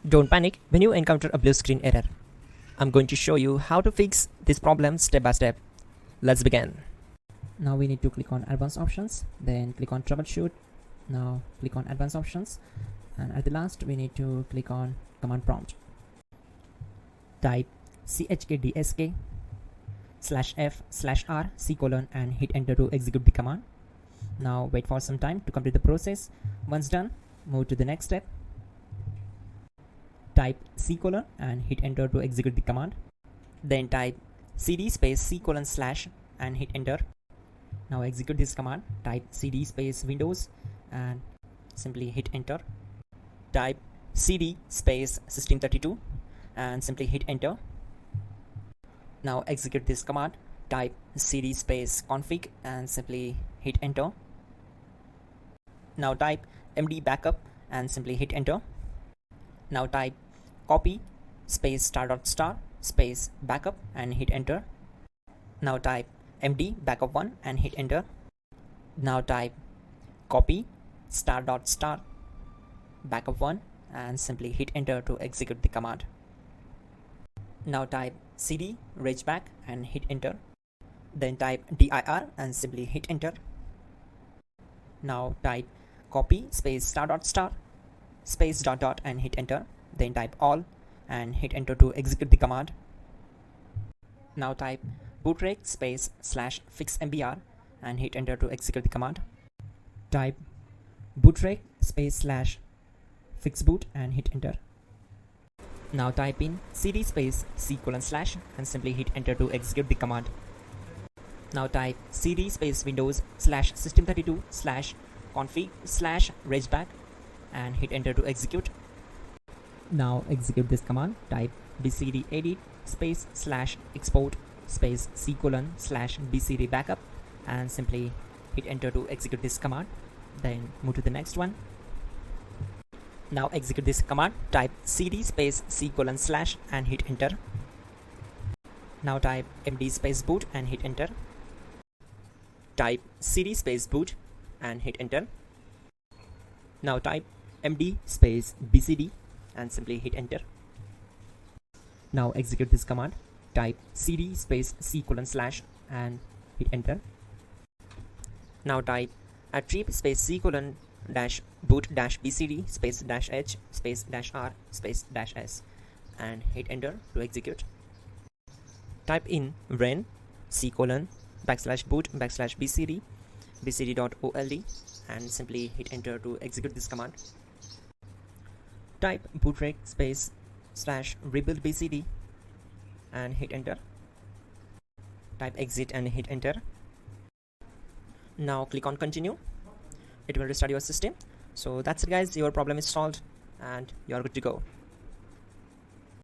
Don't panic when you encounter a blue screen error. I'm going to show you how to fix this problem step by step. Let's begin. Now we need to click on advanced options, then click on troubleshoot. Now click on advanced options, and at the last we need to click on command prompt. Type chkdsk/f/r:" and hit enter to execute the command. Now wait for some time to complete the process. Once done, move to the next step. Type C:" and hit enter to execute the command. Then type cd space C:/ and hit enter. Now execute this command. Type cd space Windows and simply hit enter. Type cd space System32 and simply hit enter. Now execute this command. Type cd space config and simply hit enter. Now type md backup and simply hit enter. Now type copy space *** space backup and hit enter. Now type md backup1 and hit enter. Now type copy *** backup1 and simply hit enter to execute the command. Now type cd regback and hit enter. Then type dir and simply hit enter. Now type copy space *** space ... and hit enter. Then type all and hit enter to execute the command. Now type bootrec space /fixmbr and hit enter to execute the command. Type bootrec space /fixboot and hit enter. Now type in cd space C:/ and simply hit enter to execute the command. Now type cd space Windows /System32/config/regback and hit enter to execute. Now execute this command. Type bcd edit space /export space C:/ /bcd backup and simply hit enter to execute this command. Then move to the next one. Now execute this command. Type cd space C:/ and hit enter. Now type md space boot and hit enter. Type cd space boot and hit enter. Now type md space bcd and simply hit enter. Now execute this command. Type cd space C:/ and hit enter. Now type attrib space C:/ -boot -bcd space -h space -r space -s and hit enter to execute. Type in ren C:/boot /bcd bcd.old and simply hit enter to execute this command. Type bootrec space /rebuild bcd and hit enter. Type exit and hit enter. Now click on continue. It will restart your system. So that's it guys, your problem is solved and you're good to go.